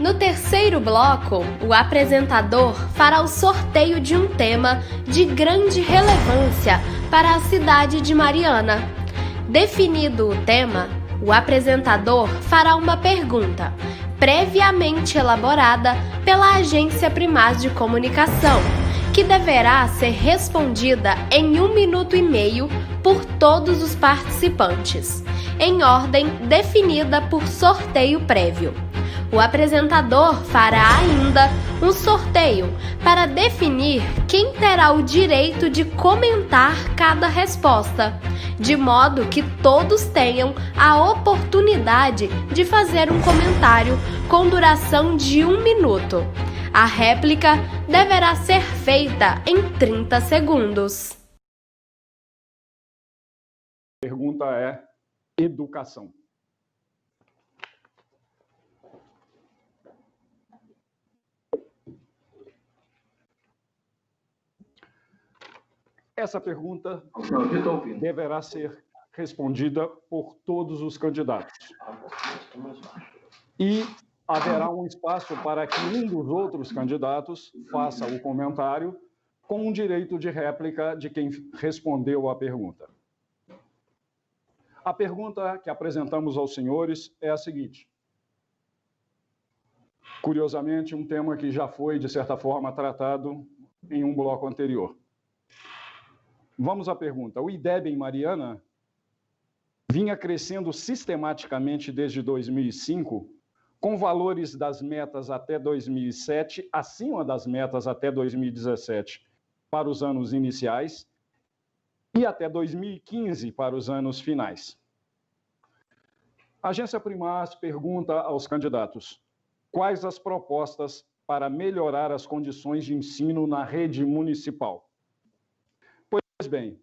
No terceiro bloco, o apresentador fará o sorteio de um tema de grande relevância para a cidade de Mariana. Definido o tema, o apresentador fará uma pergunta, previamente elaborada pela Agência Primaz de Comunicação, que deverá ser respondida em 1 minuto e meio por todos os participantes, em ordem definida por sorteio prévio. O apresentador fará ainda um sorteio para definir quem terá o direito de comentar cada resposta, de modo que todos tenham a oportunidade de fazer um comentário com duração de 1 minuto. A réplica deverá ser feita em 30 segundos. A pergunta é educação. Essa pergunta deverá ser respondida por todos os candidatos. E haverá um espaço para que um dos outros candidatos faça o comentário com um direito de réplica de quem respondeu à pergunta. A pergunta que apresentamos aos senhores é a seguinte. Curiosamente, um tema que já foi, de certa forma, tratado em um bloco anterior. Vamos à pergunta. O IDEB em Mariana vinha crescendo sistematicamente desde 2005, com valores das metas até 2007, acima das metas até 2017 para os anos iniciais e até 2015 para os anos finais. A Agência Primaz pergunta aos candidatos quais as propostas para melhorar as condições de ensino na rede municipal. Pois bem,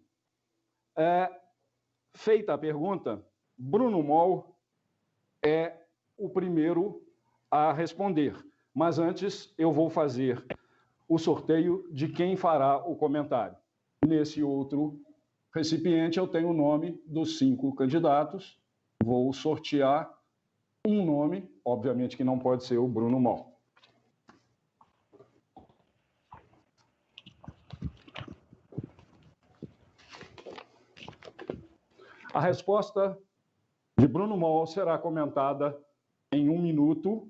feita a pergunta, Bruno Moll é o primeiro a responder. Mas antes eu vou fazer o sorteio de quem fará o comentário. Nesse outro recipiente eu tenho o nome dos 5 candidatos. Vou sortear um nome, obviamente que não pode ser o Bruno Moll. A resposta de Bruno Moll será comentada em 1 minuto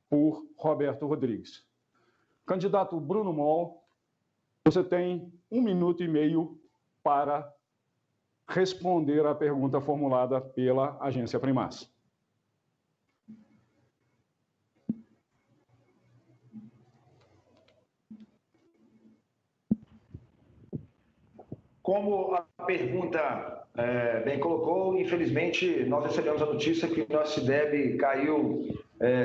por Roberto Rodrigues. Candidato Bruno Moll, você tem 1 minuto e meio para responder à pergunta formulada pela Agência Primaz. Como a pergunta bem colocou, infelizmente, nós recebemos a notícia que o nosso IDEB caiu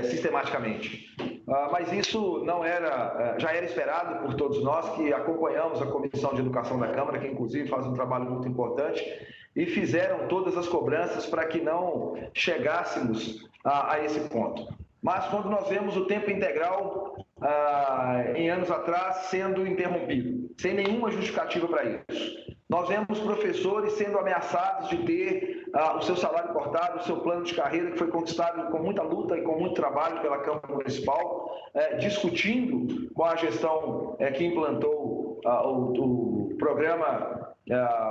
sistematicamente. Mas isso não era, já era esperado por todos nós que acompanhamos a Comissão de Educação da Câmara, que inclusive faz um trabalho muito importante, e fizeram todas as cobranças para que não chegássemos a esse ponto. Mas quando nós vemos o tempo integral, em anos atrás, sendo interrompido, sem nenhuma justificativa para isso. Nós vemos professores sendo ameaçados de ter o seu salário cortado, o seu plano de carreira, que foi conquistado com muita luta e com muito trabalho pela Câmara Municipal, discutindo com a gestão que implantou o programa,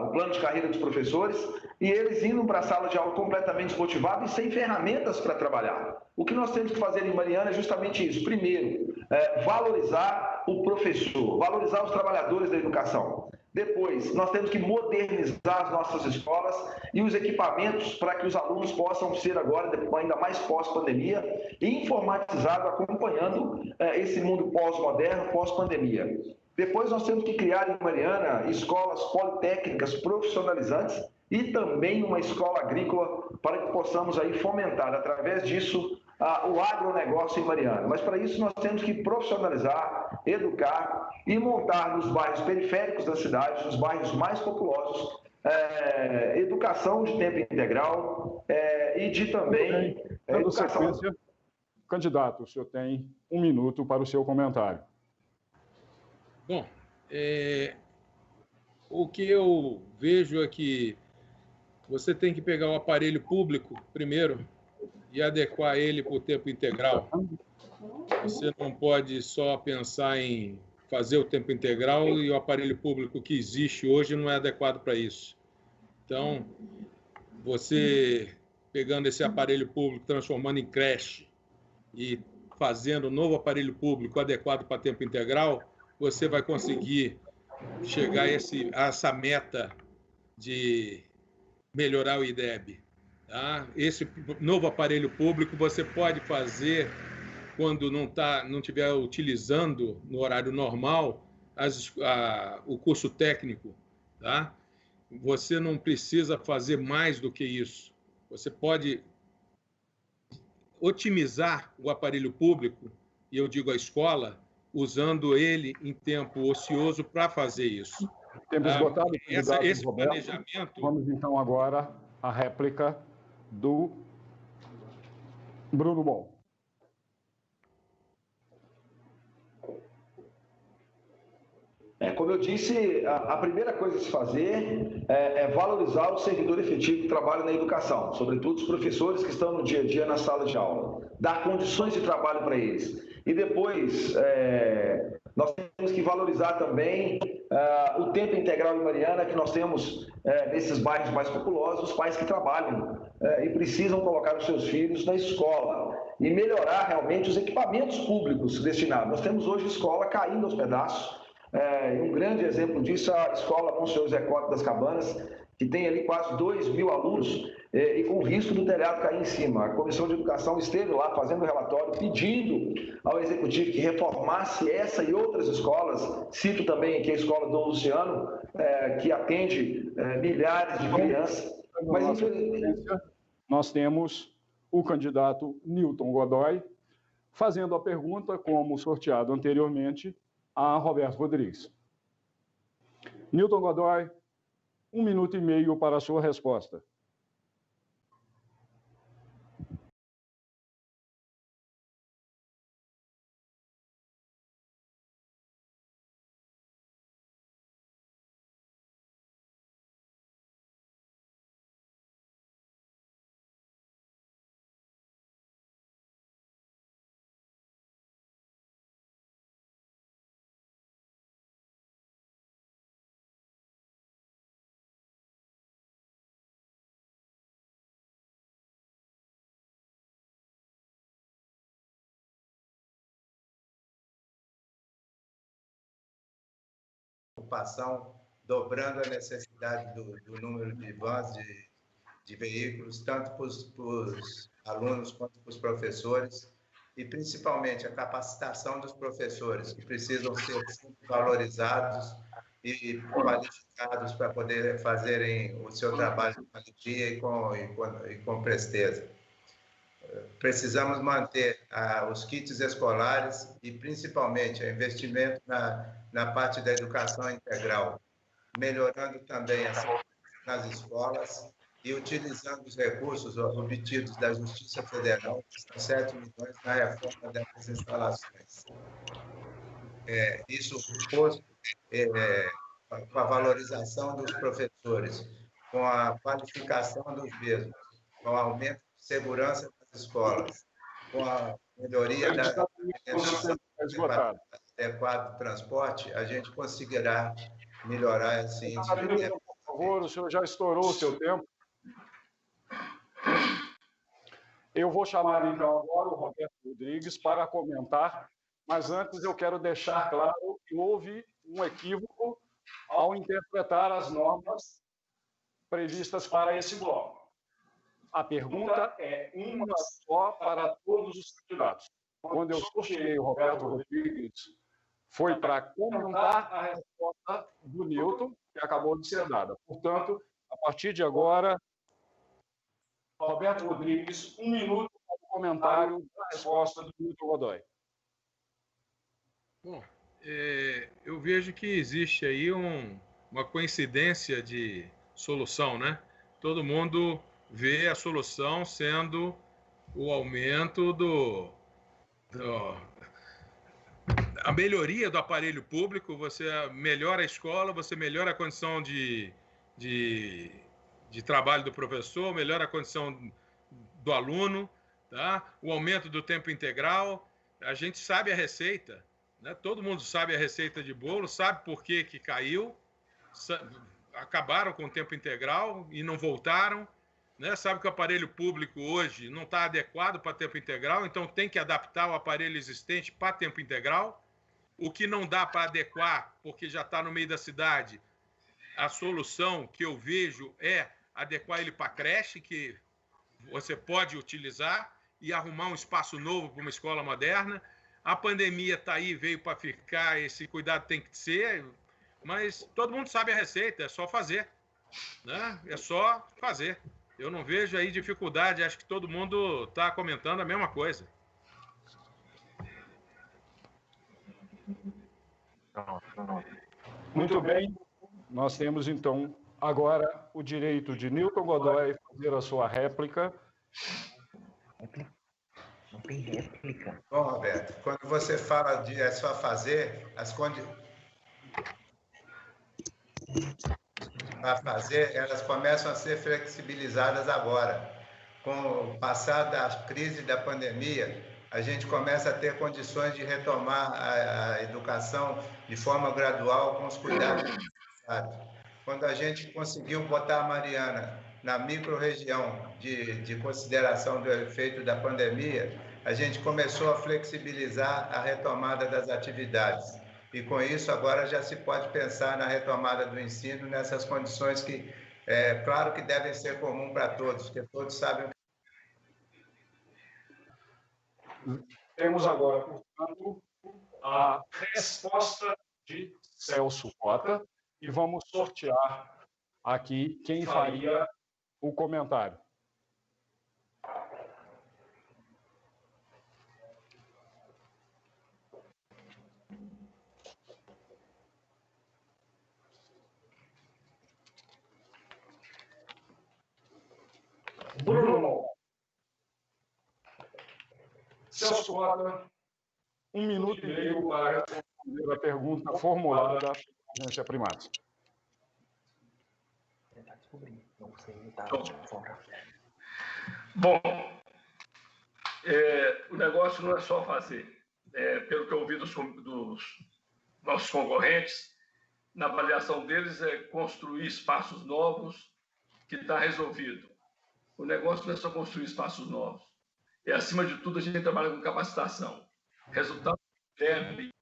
o plano de carreira dos professores, e eles indo para a sala de aula completamente desmotivados e sem ferramentas para trabalhar. O que nós temos que fazer em Mariana é justamente isso. Primeiro, valorizar o professor, valorizar os trabalhadores da educação. Depois, nós temos que modernizar as nossas escolas e os equipamentos para que os alunos possam ser agora, ainda mais pós-pandemia, informatizados, acompanhando esse mundo pós-moderno, pós-pandemia. Depois, nós temos que criar em Mariana escolas politécnicas profissionalizantes e também uma escola agrícola para que possamos aí fomentar, através disso, o agronegócio em Mariana. Mas para isso nós temos que profissionalizar, educar e montar nos bairros periféricos da cidade, nos bairros mais populosos, educação de tempo integral e de também educação. Sequência, candidato, o senhor tem 1 minuto para o seu comentário. Bom, o que eu vejo é que você tem que pegar o aparelho público primeiro e adequar ele para o tempo integral. Você não pode só pensar em fazer o tempo integral e o aparelho público que existe hoje não é adequado para isso. Então, você pegando esse aparelho público, transformando em creche e fazendo um novo aparelho público adequado para tempo integral, você vai conseguir chegar a essa meta de melhorar o IDEB. Tá? Esse novo aparelho público você pode fazer quando não estiver utilizando no horário normal o curso técnico. Tá? Você não precisa fazer mais do que isso. Você pode otimizar o aparelho público, e eu digo a escola, usando ele em tempo ocioso para fazer isso. Tempo esgotado. Esse planejamento... Vamos então agora à réplica do Bruno Bom. Como eu disse, a primeira coisa a se fazer é valorizar o servidor efetivo que trabalha na educação, sobretudo os professores que estão no dia a dia na sala de aula, dar condições de trabalho para eles. E depois, nós temos que valorizar também o tempo integral em Mariana, que nós temos nesses bairros mais populosos, os pais que trabalham e precisam colocar os seus filhos na escola e melhorar realmente os equipamentos públicos destinados. Nós temos hoje escola caindo aos pedaços. Um grande exemplo disso é a escola Monsenhor Zé Cote das Cabanas, que tem ali quase 2.000 alunos e com o risco do telhado cair em cima. A Comissão de Educação esteve lá fazendo o relatório, pedindo ao Executivo que reformasse essa e outras escolas. Cito também aqui a escola Dom Luciano, que atende milhares de crianças. Mas, infelizmente... Nós temos o candidato Newton Godoy fazendo a pergunta, como sorteado anteriormente, a Roberto Rodrigues. Newton Godoy, 1 minuto e meio para a sua resposta. Dobrando a necessidade do número de vans, de veículos, tanto para os alunos quanto para os professores, e principalmente a capacitação dos professores, que precisam ser valorizados e qualificados para poder fazerem o seu trabalho com alegria e com presteza. Precisamos manter os kits escolares e, principalmente, o investimento na parte da educação integral, melhorando também a segurança nas escolas e utilizando os recursos obtidos da Justiça Federal, que são 7 milhões na reforma dessas instalações. Isso posto com a valorização dos professores, com a qualificação dos mesmos, com o aumento de segurança das escolas, com a melhoria da adequado transporte, a gente conseguirá melhorar esse índice de tempo. Por favor, o senhor já estourou o seu tempo. Eu vou chamar, então, agora o Roberto Rodrigues para comentar, mas antes eu quero deixar claro que houve um equívoco ao interpretar as normas previstas para esse bloco. A pergunta é uma só para todos os candidatos. Quando eu sorteei o Roberto Rodrigues, foi para comentar a resposta do Newton, que acabou de ser dada. Portanto, a partir de agora, Roberto Rodrigues, 1 minuto para o comentário da resposta do Newton Godoy. Bom, eu vejo que existe aí uma coincidência de solução, né? Todo mundo vê a solução sendo o aumento a melhoria do aparelho público. Você melhora a escola, você melhora a condição de trabalho do professor, melhora a condição do aluno, tá? O aumento do tempo integral, a gente sabe a receita, né? Todo mundo sabe a receita de bolo, sabe por que caiu, acabaram com o tempo integral e não voltaram, né? Sabe que o aparelho público hoje não está adequado para tempo integral, então tem que adaptar o aparelho existente para tempo integral. O que não dá para adequar, porque já está no meio da cidade, a solução que eu vejo é adequar ele para creche, que você pode utilizar, e arrumar um espaço novo para uma escola moderna. A pandemia está aí, veio para ficar, esse cuidado tem que ser, mas todo mundo sabe a receita, é só fazer, né? É só fazer. Eu não vejo aí dificuldade, acho que todo mundo está comentando a mesma coisa. Muito bem, nós temos então agora o direito de Newton Godoy fazer a sua réplica. Não tem réplica. Bom, Roberto, quando você fala de é só fazer, as condições para fazer, elas começam a ser flexibilizadas agora. Com o passar da crise da pandemia, a gente começa a ter condições de retomar a educação de forma gradual, com os cuidados necessários. Quando a gente conseguiu botar a Mariana na microrregião de consideração do efeito da pandemia, a gente começou a flexibilizar a retomada das atividades. E com isso, agora já se pode pensar na retomada do ensino nessas condições que, claro que devem ser comuns para todos, porque todos sabem. Temos agora, portanto, a resposta de Celso Cota e vamos sortear aqui quem faria o comentário. Bruno. Celso Cota, 1 minuto e meio para responder a pergunta formulada pela agência primária. Tentar descobrir. Não sei imitar fora. Bom, o negócio não é só fazer. Pelo que eu ouvi dos nossos concorrentes, na avaliação deles é construir espaços novos que está resolvido. O negócio não é só construir espaços novos. Acima de tudo, a gente trabalha com capacitação. Resultado de IDEB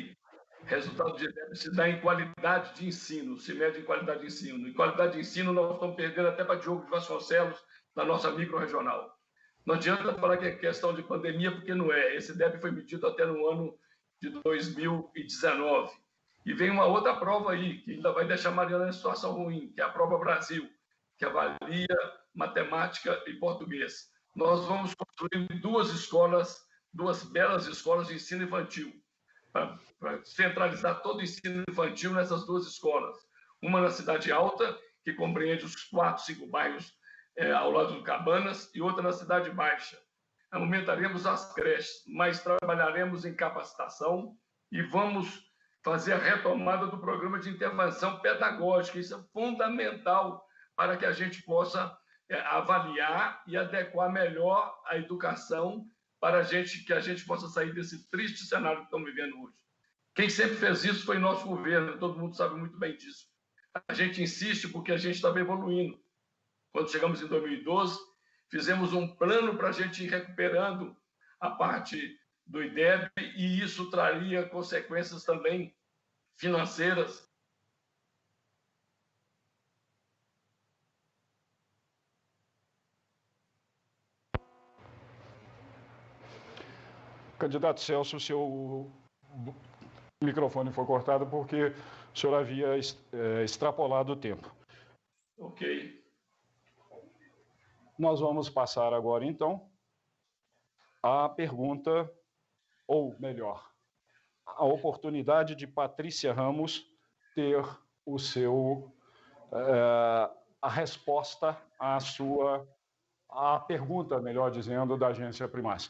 se dá em qualidade de ensino, se mede em qualidade de ensino. Em qualidade de ensino, nós estamos perdendo até para Diogo de Vasconcelos, na nossa micro-regional. Não adianta falar que é questão de pandemia, porque não é. Esse IDEB foi medido até no ano de 2019. E vem uma outra prova aí, que ainda vai deixar a Mariana em situação ruim, que é a Prova Brasil, que avalia matemática e português. Nós vamos construir duas belas escolas de ensino infantil, para centralizar todo o ensino infantil nessas 2 escolas. Uma na Cidade Alta, que compreende os 4, 5 bairros ao lado do Cabanas, e outra na Cidade Baixa. Aumentaremos as creches, mas trabalharemos em capacitação e vamos fazer a retomada do programa de intervenção pedagógica. Isso é fundamental para que a gente possa avaliar e adequar melhor a educação para que a gente possa sair desse triste cenário que estamos vivendo hoje. Quem sempre fez isso foi nosso governo, todo mundo sabe muito bem disso. A gente insiste porque a gente estava evoluindo. Quando chegamos em 2012, fizemos um plano para a gente ir recuperando a parte do IDEB, e isso traria consequências também financeiras. Candidato Celso, o seu microfone foi cortado porque o senhor havia extrapolado o tempo. Ok. Nós vamos passar agora, então, à pergunta, ou melhor, a oportunidade de Patrícia Ramos ter a resposta à pergunta, melhor dizendo, da agência primária.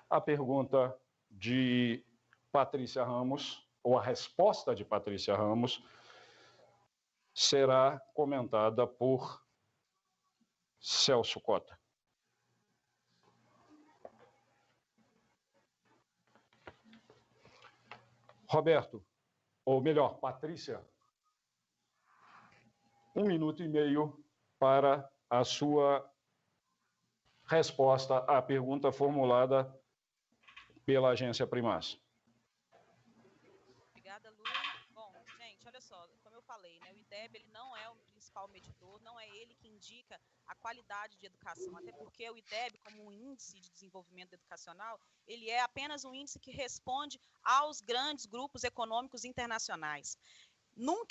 A pergunta de Patrícia Ramos, ou a resposta de Patrícia Ramos, será comentada por Celso Cota. Roberto, ou melhor, Patrícia, 1 minuto e meio para a sua resposta à pergunta formulada pela agência Primas. Obrigada, Lu. Bom, gente, olha só, como eu falei, né, o IDEB ele não é o principal medidor, não é ele que indica a qualidade de educação, até porque o IDEB, como um índice de desenvolvimento educacional, ele é apenas um índice que responde aos grandes grupos econômicos internacionais.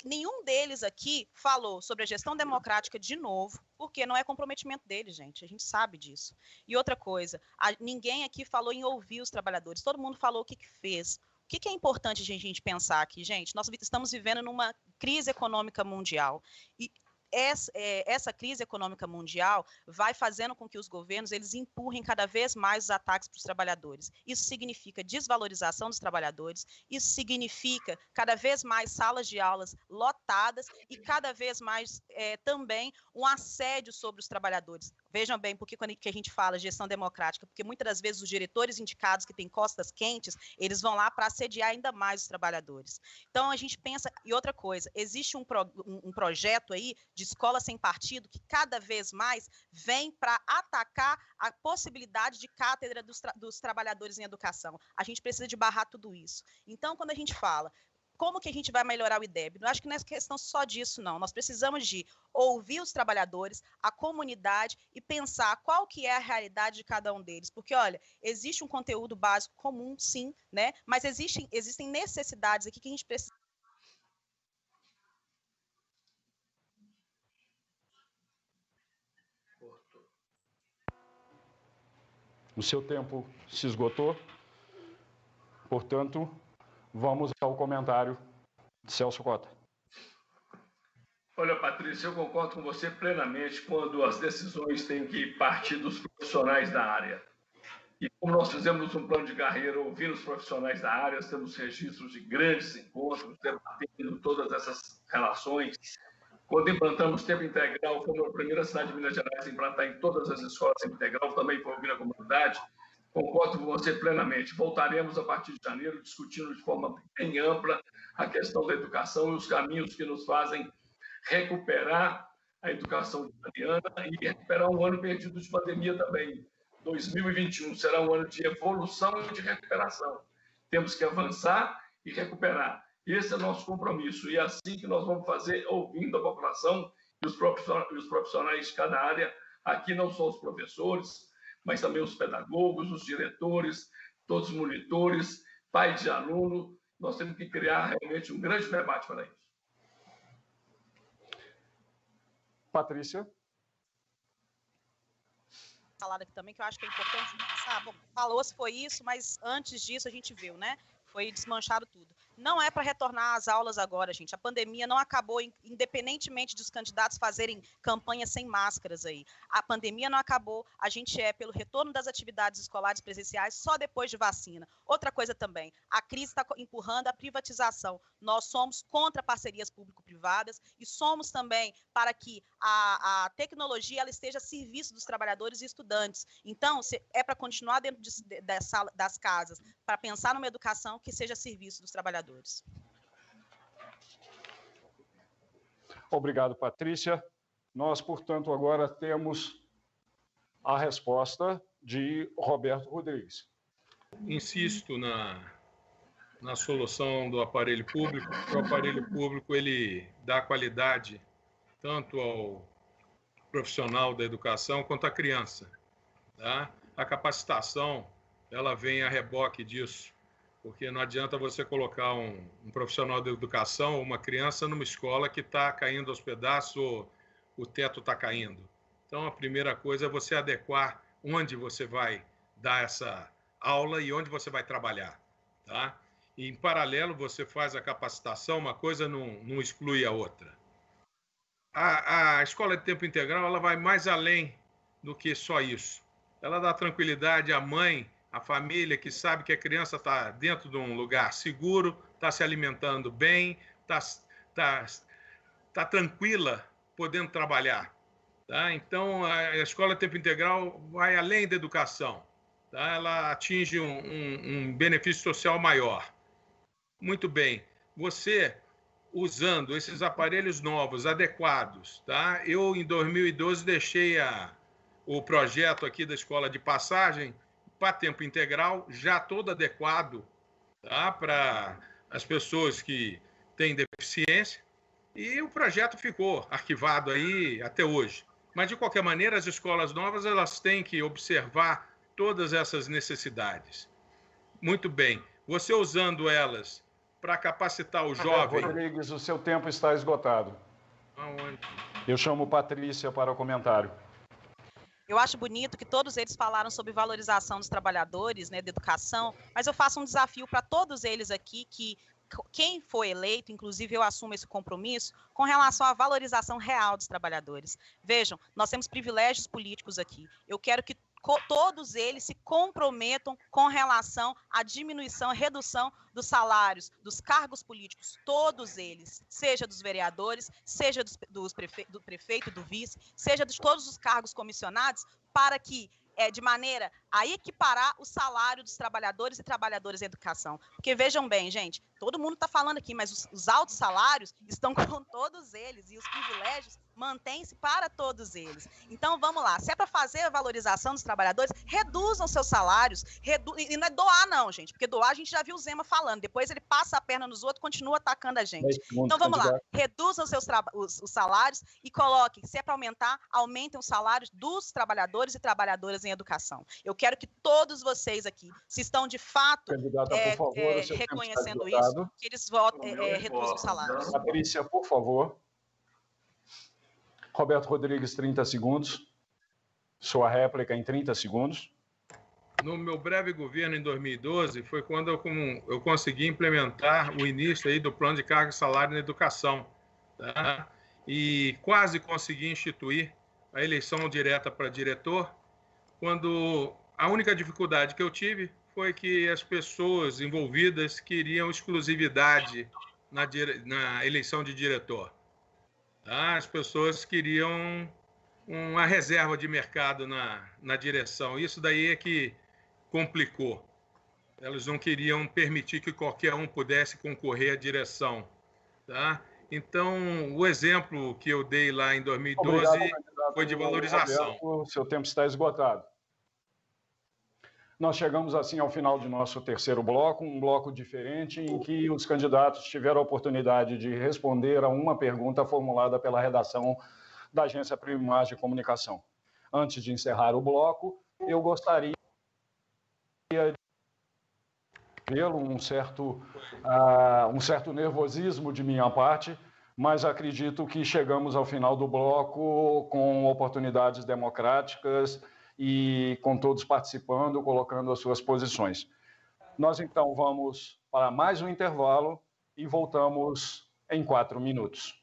Nenhum deles aqui falou sobre a gestão democrática de novo, porque não é comprometimento deles, gente. A gente sabe disso. E outra coisa, ninguém aqui falou em ouvir os trabalhadores. Todo mundo falou o que fez. O que é importante a gente pensar aqui, gente? Nós estamos vivendo numa crise econômica mundial. E essa crise econômica mundial vai fazendo com que os governos eles empurrem cada vez mais os ataques para os trabalhadores. Isso significa desvalorização dos trabalhadores, isso significa cada vez mais salas de aulas lotadas e cada vez mais também um assédio sobre os trabalhadores. Vejam bem, porque quando a gente fala gestão democrática, porque muitas das vezes os diretores indicados que têm costas quentes, eles vão lá para assediar ainda mais os trabalhadores. Então, a gente pensa... E outra coisa, existe um projeto aí de escola sem partido que cada vez mais vem para atacar a possibilidade de cátedra dos trabalhadores em educação. A gente precisa de barrar tudo isso. Então, quando a gente fala... Como que a gente vai melhorar o IDEB? Não acho que não é questão só disso, não. Nós precisamos de ouvir os trabalhadores, a comunidade e pensar qual que é a realidade de cada um deles. Porque, olha, existe um conteúdo básico comum, sim, né? Mas existem necessidades aqui que a gente precisa. O seu tempo se esgotou, portanto... Vamos ao comentário de Celso Cota. Olha, Patrícia, eu concordo com você plenamente quando as decisões têm que partir dos profissionais da área. E como nós fizemos um plano de carreira ouvindo os profissionais da área, temos registros de grandes encontros, debatendo todas essas relações. Quando implantamos tempo integral, fomos a primeira cidade de Minas Gerais a implantar em todas as escolas tempo integral, também foi ouvir a comunidade. Concordo com você plenamente. Voltaremos a partir de janeiro discutindo de forma bem ampla a questão da educação e os caminhos que nos fazem recuperar a educação de Mariana e recuperar um ano perdido de pandemia também. 2021 será um ano de evolução e de recuperação. Temos que avançar e recuperar. Esse é o nosso compromisso. E é assim que nós vamos fazer, ouvindo a população e os profissionais de cada área. Aqui não só os professores, mas também os pedagogos, os diretores, todos os monitores, pais de aluno. Nós temos que criar realmente um grande debate para isso. Patrícia. Falar aqui também, que eu acho que é importante pensar. Bom, falou-se foi isso, mas antes disso a gente viu, né? Foi desmanchado tudo. Não é para retornar às aulas agora, gente. A pandemia não acabou, independentemente dos candidatos fazerem campanha sem máscaras aí. A pandemia não acabou, a gente pelo retorno das atividades escolares presenciais só depois de vacina. Outra coisa também, a crise está empurrando a privatização. Nós somos contra parcerias público-privadas e somos também para que a tecnologia ela esteja a serviço dos trabalhadores e estudantes. Então, é para continuar dentro das casas, para pensar numa educação que seja a serviço dos trabalhadores. Obrigado, Patrícia. Nós, portanto, agora temos a resposta de Roberto Rodrigues. Insisto na solução do aparelho público, porque o aparelho público ele dá qualidade tanto ao profissional da educação quanto à criança. Tá? A capacitação ela vem a reboque disso. Porque não adianta você colocar um profissional de educação, uma criança numa escola que está caindo aos pedaços ou o teto está caindo. Então, a primeira coisa é você adequar onde você vai dar essa aula e onde você vai trabalhar. Tá? E, em paralelo, você faz a capacitação, uma coisa não exclui a outra. A escola de tempo integral ela vai mais além do que só isso. Ela dá tranquilidade à mãe, a família que sabe que a criança está dentro de um lugar seguro, está se alimentando bem, está tranquila, podendo trabalhar. Tá? Então, a escola de tempo integral vai além da educação. Tá? Ela atinge um benefício social maior. Muito bem. Você, usando esses aparelhos novos, adequados, tá? Eu, em 2012, deixei o projeto aqui da Escola de Passagem para tempo integral, já todo adequado, tá? Para as pessoas que têm deficiência, e o projeto ficou arquivado aí até hoje. Mas, de qualquer maneira, as escolas novas elas têm que observar todas essas necessidades. Muito bem. Você usando elas para capacitar o jovem... Rodrigues, o seu tempo está esgotado. Aonde? Eu chamo Patrícia para o comentário. Eu acho bonito que todos eles falaram sobre valorização dos trabalhadores, né, da educação, mas eu faço um desafio para todos eles aqui, que quem for eleito, inclusive eu assumo esse compromisso, com relação à valorização real dos trabalhadores. Vejam, nós temos privilégios políticos aqui. Eu quero que todos eles se comprometam com relação à diminuição, redução dos salários, dos cargos políticos, todos eles, seja dos vereadores, seja do prefeito, do vice, seja de todos os cargos comissionados, para que, de maneira a equiparar o salário dos trabalhadores e trabalhadoras em educação. Porque vejam bem, gente, todo mundo está falando aqui, mas os altos salários estão com todos eles e os privilégios mantêm-se para todos eles. Então, vamos lá. Se é para fazer a valorização dos trabalhadores, reduzam seus salários. E não é doar, não, gente, porque doar a gente já viu o Zema falando. Depois ele passa a perna nos outros e continua atacando a gente. Então, vamos lá. Reduzam os salários e coloquem, se é para aumentar, aumentem os salários dos trabalhadores e trabalhadoras em educação. Eu quero que todos vocês aqui, se estão de fato reconhecendo isso, que eles reduzam os salários. Patrícia, por favor. Roberto Rodrigues, 30 segundos. Sua réplica em 30 segundos. No meu breve governo, em 2012, foi quando eu consegui implementar o início aí do plano de carga e salário na educação. Tá? E quase consegui instituir a eleição direta para diretor, quando a única dificuldade que eu tive foi que as pessoas envolvidas queriam exclusividade na eleição de diretor. Tá? As pessoas queriam uma reserva de mercado na direção. Isso daí é que complicou. Elas não queriam permitir que qualquer um pudesse concorrer à direção. Tá? Então, o exemplo que eu dei lá em 2012 foi de valorização. Roberto, seu tempo está esgotado. Nós chegamos assim ao final de nosso terceiro bloco, um bloco diferente em que os candidatos tiveram a oportunidade de responder a uma pergunta formulada pela redação da Agência Primaz de Comunicação. Antes de encerrar o bloco, eu gostaria de ver um certo nervosismo de minha parte, mas acredito que chegamos ao final do bloco com oportunidades democráticas e com todos participando, colocando as suas posições. Nós, então, vamos para mais um intervalo e voltamos em 4 minutos.